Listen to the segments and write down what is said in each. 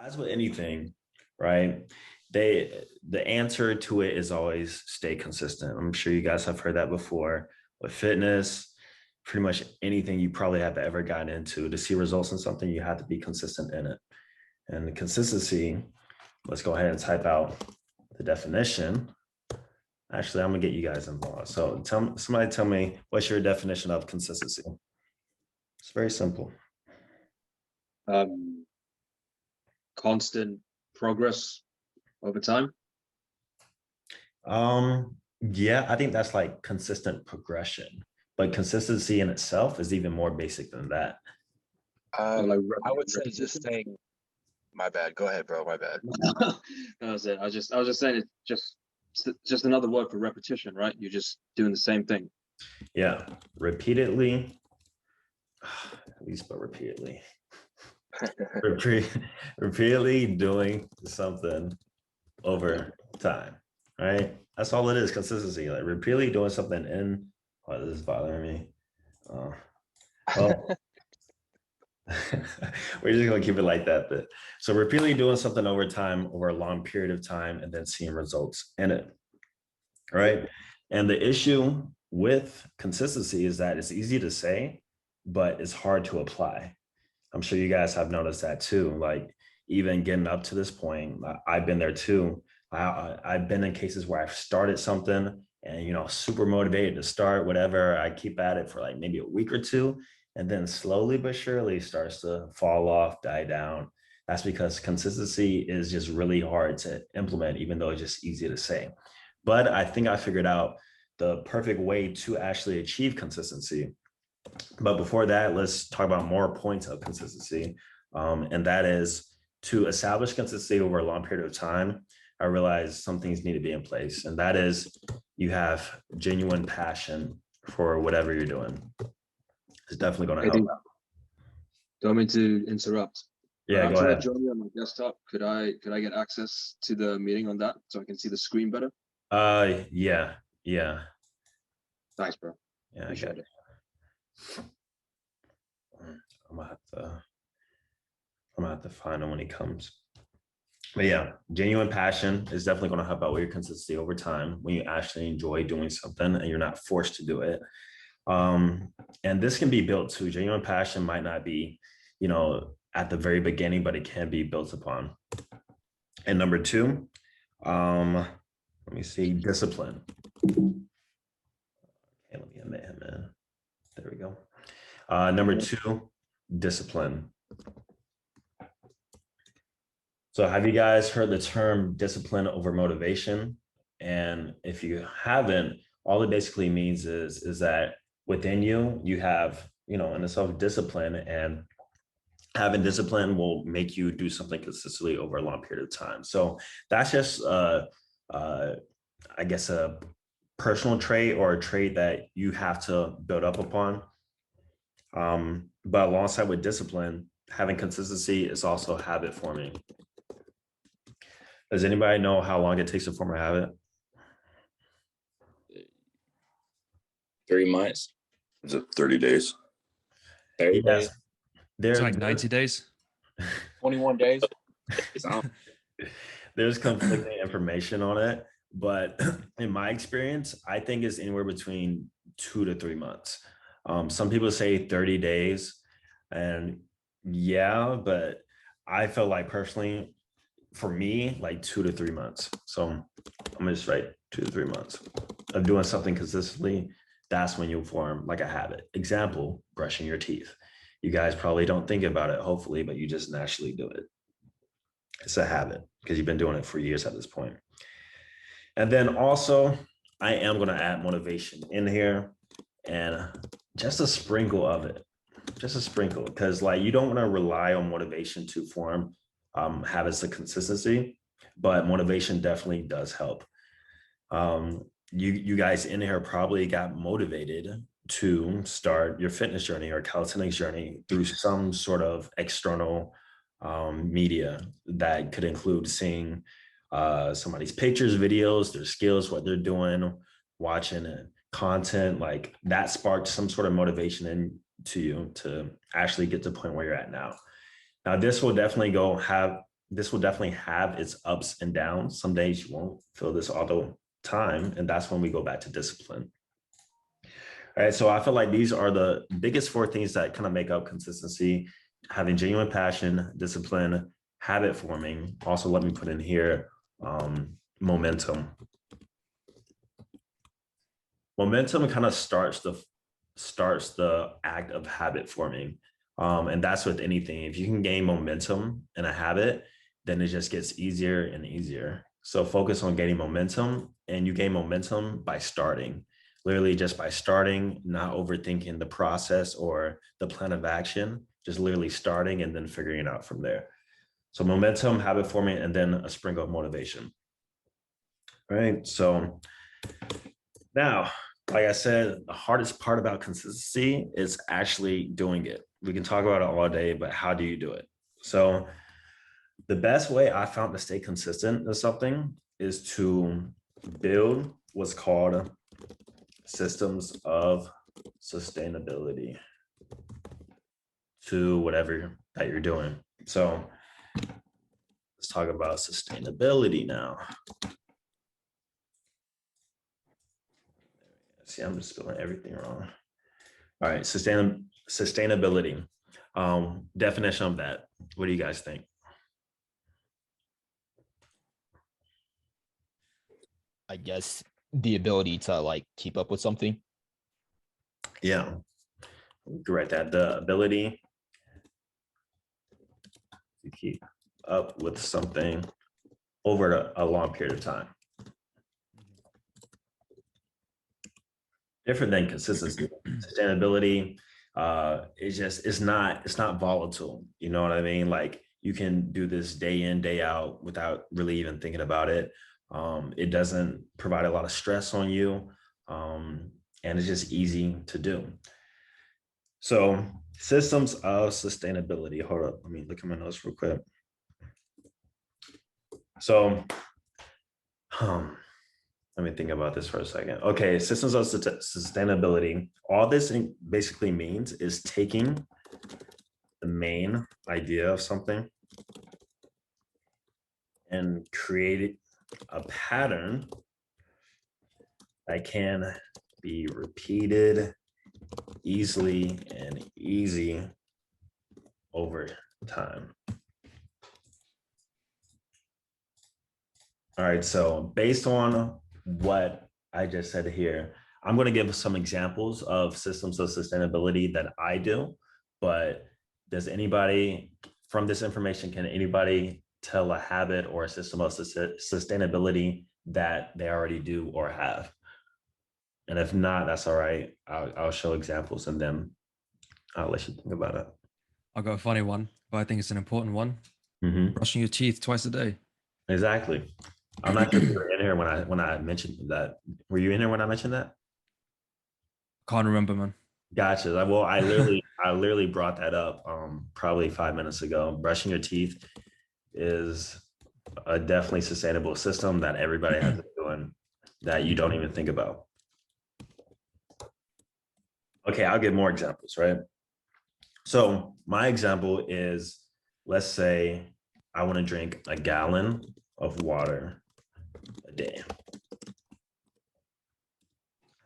As with anything, right? The answer to it is always stay consistent. I'm sure you guys have heard that before. With fitness, pretty much anything you probably have ever gotten into to see results in something, you have to be consistent in it. And the consistency, let's go ahead and type out the definition. Actually, I'm gonna get you guys involved. So somebody tell me what's your definition of consistency? It's very simple. Um, Constant progress over time. Yeah, I think that's like consistent progression, but consistency in itself is even more basic than that. Or like I would say just repetition. staying. My bad. Go ahead, bro. My bad. That was it. I was just saying it's just another word for repetition, right? You're just doing the same thing. Yeah, repeatedly, at least but repeatedly. Repeatedly doing something over time, right? That's all it is, consistency. Like repeatedly doing something in, oh, this is bothering me. Well, we're just gonna keep it like that. But so repeatedly doing something over time, over a long period of time, and then seeing results in it, right? And the issue with consistency is that it's easy to say, but it's hard to apply. I'm sure you guys have noticed that too. Like even getting up to this point, I've been there too. I've been in cases where I've started something and super motivated to start whatever. I keep at it for like maybe a week or two, and then slowly but surely starts to fall off, die down. That's because consistency is just really hard to implement, even though it's just easy to say. But I think I figured out the perfect way to actually achieve consistency. But before that, let's talk about more points of consistency. And that is to establish consistency over a long period of time. I realize some things need to be in place, and that is you have genuine passion for whatever you're doing. It's definitely going to help. Don't mean to interrupt. Yeah, I'm go trying ahead. to join you on my desktop. Could I get access to the meeting on that so I can see the screen better? Yeah. Thanks, bro. Yeah, I Appreciate got it. it. I'm gonna have to find him when he comes. But yeah, genuine passion is definitely going to help out with your consistency over time when you actually enjoy doing something and you're not forced to do it. And this can be built too. Genuine passion might not be, at the very beginning, but it can be built upon. And number two, let me see, discipline. Okay, let me admit him in. There we go. Number two, discipline. So have you guys heard the term discipline over motivation? And if you haven't, all it basically means is that within you, you have, in a self-discipline, and having discipline will make you do something consistently over a long period of time. So that's just, I guess, a personal trait or a trait that you have to build up upon. But alongside with discipline, having consistency is also habit forming. Does anybody know how long it takes to form a habit? 3 months. Is it 30 days? 30 Yes. days. It's like 90 days. 21 days. There's conflicting information on it, but in my experience, I think it's anywhere between 2 to 3 months. Some people say 30 days, and yeah, but I feel like personally, for me, like 2 to 3 months. So I'm gonna just write 2 to 3 months of doing something consistently. That's when you'll form like a habit. Example, brushing your teeth. You guys probably don't think about it, hopefully, but you just naturally do it. It's a habit because you've been doing it for years at this point. And then also, I am going to add motivation in here, and just a sprinkle of it, just a sprinkle, because like you don't want to rely on motivation to form habits of consistency, but motivation definitely does help. You guys in here probably got motivated to start your fitness journey or calisthenics journey through some sort of external media that could include seeing somebody's pictures, videos, their skills, what they're doing, watching content like that sparked some sort of motivation into you to actually get to the point where you're at now. Now, this will definitely have this will definitely have its ups and downs. Some days you won't feel this all the time, and that's when we go back to discipline. All right, so I feel like these are the biggest 4 things that kind of make up consistency: having genuine passion, discipline, habit forming. Also, let me put in here momentum. Momentum kind of starts the act of habit forming. And that's with anything. If you can gain momentum in a habit, then it just gets easier and easier. So focus on gaining momentum, and you gain momentum by starting. Literally just by starting, not overthinking the process or the plan of action, just literally starting and then figuring it out from there. So momentum, habit forming, and then a sprinkle of motivation. All right, so now, like I said, the hardest part about consistency is actually doing it. We can talk about it all day, but how do you do it? So the best way I found to stay consistent with something is to build what's called systems of sustainability to whatever that you're doing. So let's talk about sustainability now. See, I'm just spelling everything wrong. All right, sustainability. Definition of that. What do you guys think? I guess the ability to like keep up with something. Yeah, correct that. The ability to keep up with something over a long period of time. Different than consistency. Sustainability, it's not volatile. You know what I mean? Like you can do this day in, day out without really even thinking about it. It doesn't provide a lot of stress on you. And it's just easy to do. So systems of sustainability. Hold up, let me look at my notes real quick. So, let me think about this for a second. Okay, systems of sustainability. All this basically means is taking the main idea of something and creating a pattern that can be repeated easily and easy over time. All right, so based on what I just said here, I'm going to give some examples of systems of sustainability that I do, but does anybody from this information, can anybody tell a habit or a system of sustainability that they already do or have? And if not, that's all right. I'll show examples and then I'll let you think about it. I've got a funny one, but I think it's an important one. Brushing your teeth twice a day. Exactly. I'm not sure if you were in here when I mentioned that. Were you in here when I mentioned that? Can't remember, man. Gotcha. Well, I literally brought that up probably 5 minutes ago. Brushing your teeth is a definitely sustainable system that everybody has been doing that you don't even think about. Okay, I'll give more examples, right? So my example is, let's say I want to drink a gallon of water a day.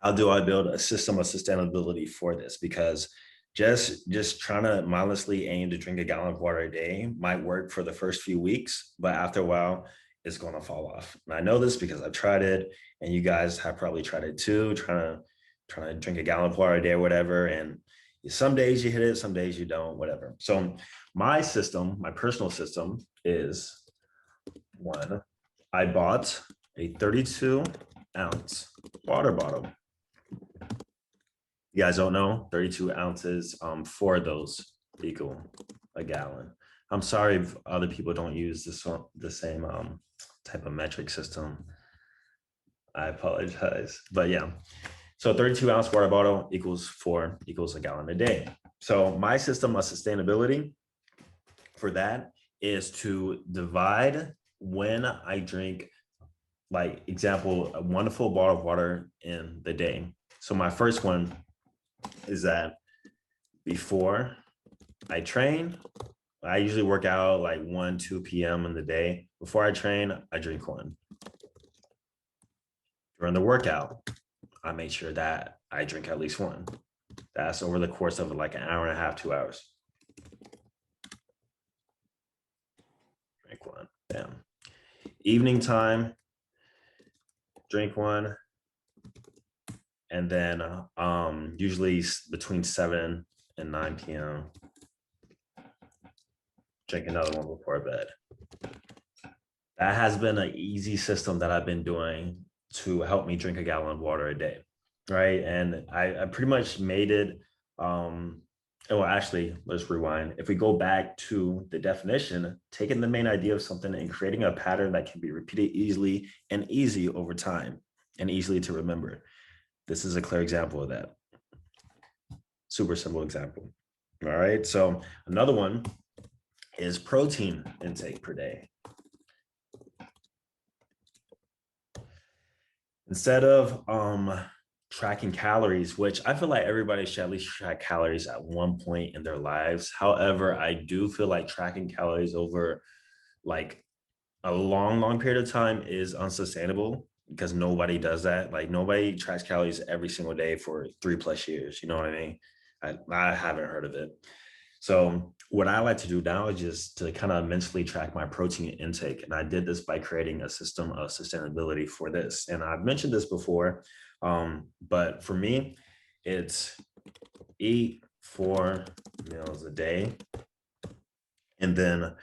How do I build a system of sustainability for this? Because just trying to mindlessly aim to drink a gallon of water a day might work for the first few weeks, but after a while, it's going to fall off. And I know this because I've tried it, and you guys have probably tried it too, trying to drink a gallon of water a day or whatever. And some days you hit it, some days you don't, whatever. So my system, my personal system is one, I bought a 32-ounce water bottle. You guys don't know, 32 ounces, 4 of those equal a gallon. I'm sorry if other people don't use the same type of metric system. I apologize, but yeah. So 32-ounce water bottle equals a gallon a day. So my system of sustainability for that is to divide when I drink, like example, a wonderful bottle of water in the day. So my first one is that before I train I usually work out like 1, 2 p.m. in the day. Before I train, I drink one. During the workout, I make sure that I drink at least one. That's over the course of like an hour and a half, 2 hours. Drink one. Bam. Evening time, drink one. And then usually between 7 and 9 p.m. drink another one before bed. That has been an easy system that I've been doing to help me drink a gallon of water a day, right? And I pretty much made it. Well, actually, let's rewind. If we go back to the definition, taking the main idea of something and creating a pattern that can be repeated easily and easy over time and easily to remember. This is a clear example of that. Super simple example. All right. So another one is protein intake per day. Instead of tracking calories, which I feel like everybody should at least track calories at one point in their lives. However, I do feel like tracking calories over like a long period of time is unsustainable because nobody does that. Like nobody tracks calories every single day for 3+ years. You know what I mean? I haven't heard of it. So what I like to do now is just to kind of mentally track my protein intake. And I did this by creating a system of sustainability for this. And I've mentioned this before, but for me, it's eat 4 meals a day. And then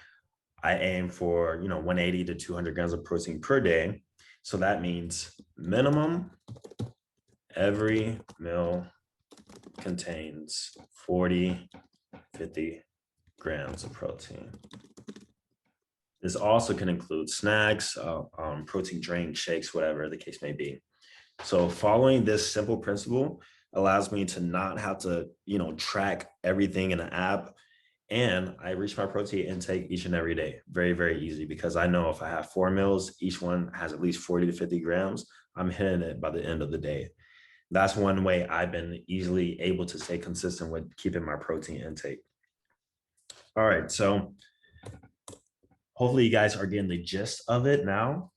I aim for, 180 to 200 grams of protein per day. So that means minimum every meal contains 40, 50 grams of protein. This also can include snacks, protein drinks, shakes, whatever the case may be. So following this simple principle allows me to not have to, track everything in an app. And I reach my protein intake each and every day. Very, very easy because I know if I have 4 meals, each one has at least 40 to 50 grams, I'm hitting it by the end of the day. That's one way I've been easily able to stay consistent with keeping my protein intake. All right, so hopefully you guys are getting the gist of it now.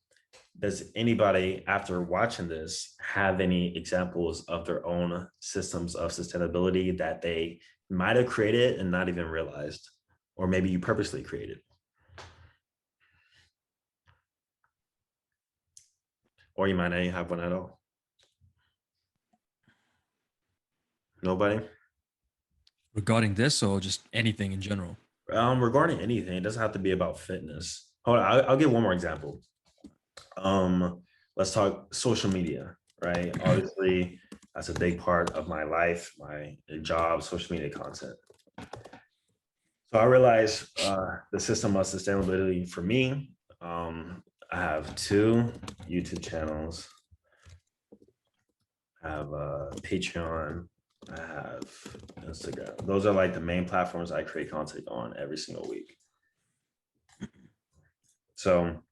Does anybody, after watching this, have any examples of their own systems of sustainability that they might have created and not even realized, or maybe you purposely created? Or you might not even have one at all. Nobody? Regarding this or just anything in general? Regarding anything, it doesn't have to be about fitness. Hold on, I'll give one more example. Let's talk social media, right? Obviously, that's a big part of my life, my job, social media content. So I realized the system of sustainability for me, I have 2 YouTube channels. I have Patreon. I have Instagram. Those are like the main platforms I create content on every single week. So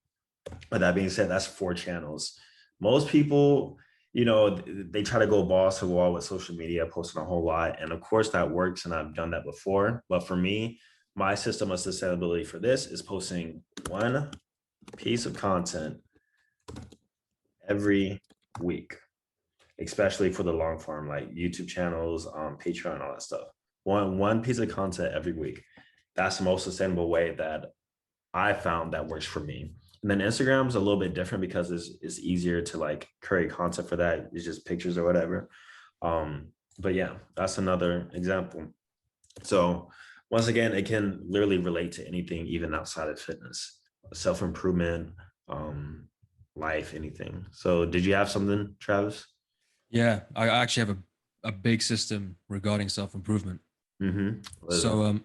with that being said, that's 4 channels. Most people, they try to go balls to the wall with social media, posting a whole lot. And of course that works. And I've done that before. But for me, my system of sustainability for this is posting 1 piece of content every week, especially for the long form, like YouTube channels, Patreon, all that stuff. One piece of content every week. That's the most sustainable way that I found that works for me. And then Instagram's a little bit different because it's easier to like create content for that. It's just pictures or whatever. But yeah, that's another example. So once again, it can literally relate to anything, even outside of fitness, self-improvement, life, anything. So did you have something, Travis? Yeah, I actually have a big system regarding self-improvement. So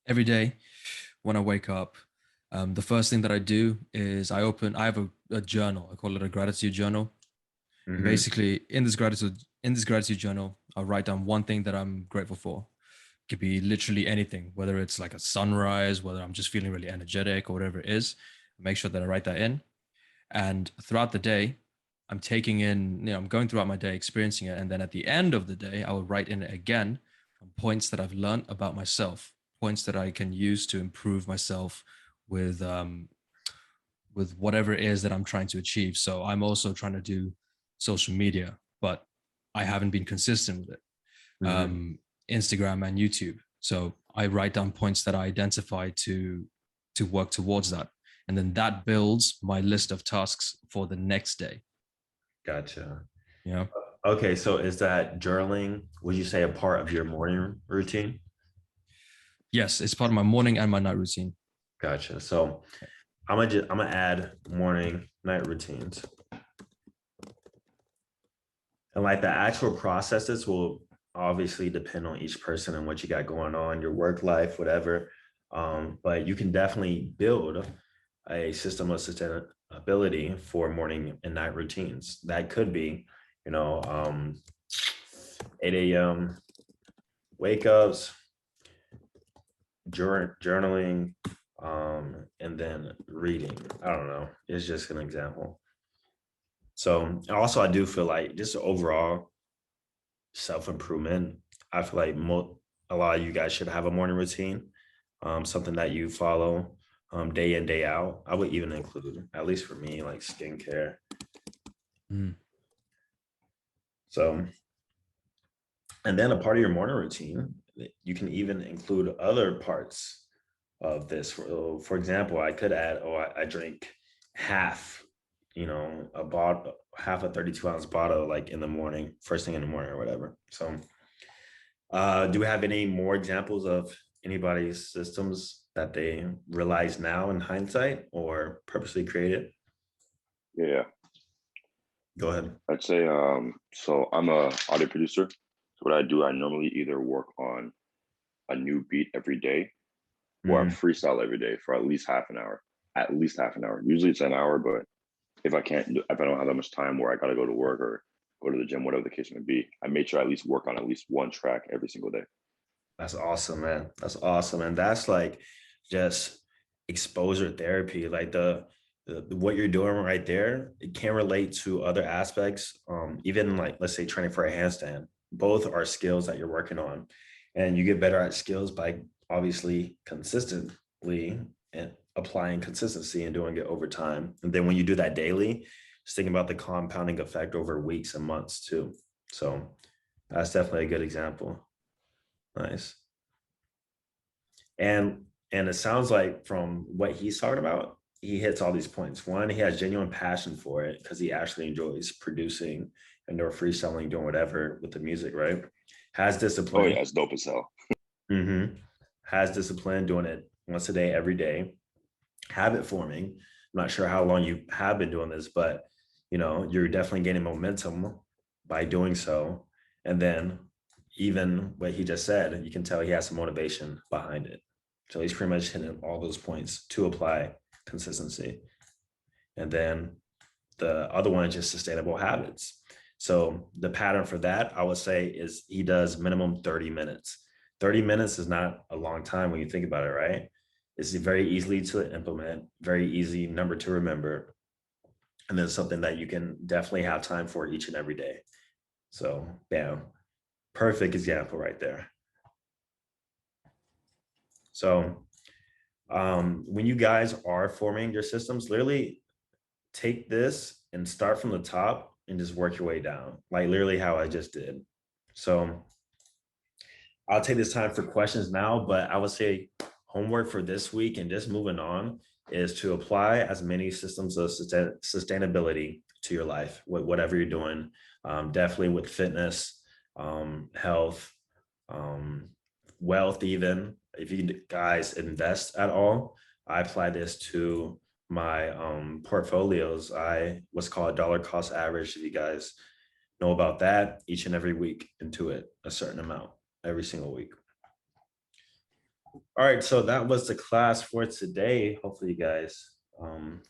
every day when I wake up, the first thing that I do is I have a journal. I call it a gratitude journal. And basically in this gratitude journal, I write down one thing that I'm grateful for. It could be literally anything, whether it's like a sunrise, whether I'm just feeling really energetic or whatever it is. Make sure that I write that in. And throughout the day, I'm taking in, I'm going throughout my day, experiencing it. And then at the end of the day, I will write in it again points that I've learned about myself, points that I can use to improve myself with whatever it is that I'm trying to achieve. So I'm also trying to do social media, but I haven't been consistent with it. Instagram and YouTube. So I write down points that I identify to work towards that. And then that builds my list of tasks for the next day. Gotcha. Yeah. Okay, so is that journaling, would you say, a part of your morning routine? Yes, it's part of my morning and my night routine. Gotcha. So I'm gonna add morning, night routines. And like the actual processes will obviously depend on each person and what you got going on, your work life, whatever. But you can definitely build a system of sustainability for morning and night routines. That could be, 8 a.m. wake ups, journaling, and then reading. I don't know. It's just an example. So also I do feel like just overall self-improvement. I feel like a lot of you guys should have a morning routine, something that you follow day in, day out. I would even include, at least for me, like skincare. So, and then a part of your morning routine, you can even include other parts of this. For example, I could add, I drink half, a bottle, half a 32-ounce bottle, like in the morning, first thing in the morning or whatever. So do we have any more examples of anybody's systems that they realize now in hindsight or purposely created? Yeah, Go ahead. I'd say so I'm a audio producer. So what I do, I normally either work on a new beat every day or I freestyle every day for at least half an hour. At least half an hour. Usually it's an hour, but if I don't have that much time where I gotta go to work or go to the gym, whatever the case may be, I make sure I at least work on at least one track every single day. That's awesome, man. That's awesome. And that's like just exposure therapy. Like the what you're doing right there, it can relate to other aspects. Even like, let's say, training for a handstand. Both are skills that you're working on. And you get better at skills by obviously consistently and applying consistency and doing it over time. And then when you do that daily, just thinking about the compounding effect over weeks and months too. So that's definitely a good example. Nice. And it sounds like from what he's talking about, he hits all these points. One, he has genuine passion for it because he actually enjoys producing and or freestyling, doing whatever with the music, right? Has discipline. Oh yeah, it's dope as hell. Has discipline, doing it once a day, every day. Habit forming. I'm not sure how long you have been doing this, but you're definitely gaining momentum by doing so. And then even what he just said, you can tell he has some motivation behind it. So he's pretty much hitting all those points to apply consistency. And then the other one is just sustainable habits. So the pattern for that, I would say, is he does minimum 30 minutes. 30 minutes is not a long time when you think about it, right? It's very easily to implement, very easy number to remember. And then something that you can definitely have time for each and every day. So, bam, perfect example right there. So when you guys are forming your systems, literally take this and start from the top and just work your way down, like literally how I just did. So I'll take this time for questions now, but I would say homework for this week and just moving on is to apply as many systems of sustainability to your life, whatever you're doing, definitely with fitness, health, wealth, even if you guys invest at all. I apply this to my portfolios. What's called dollar cost average, if you guys know about that, each and every week into it, a certain amount every single week. All right, so that was the class for today. Hopefully you guys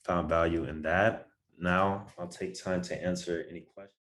found value in that. Now I'll take time to answer any questions.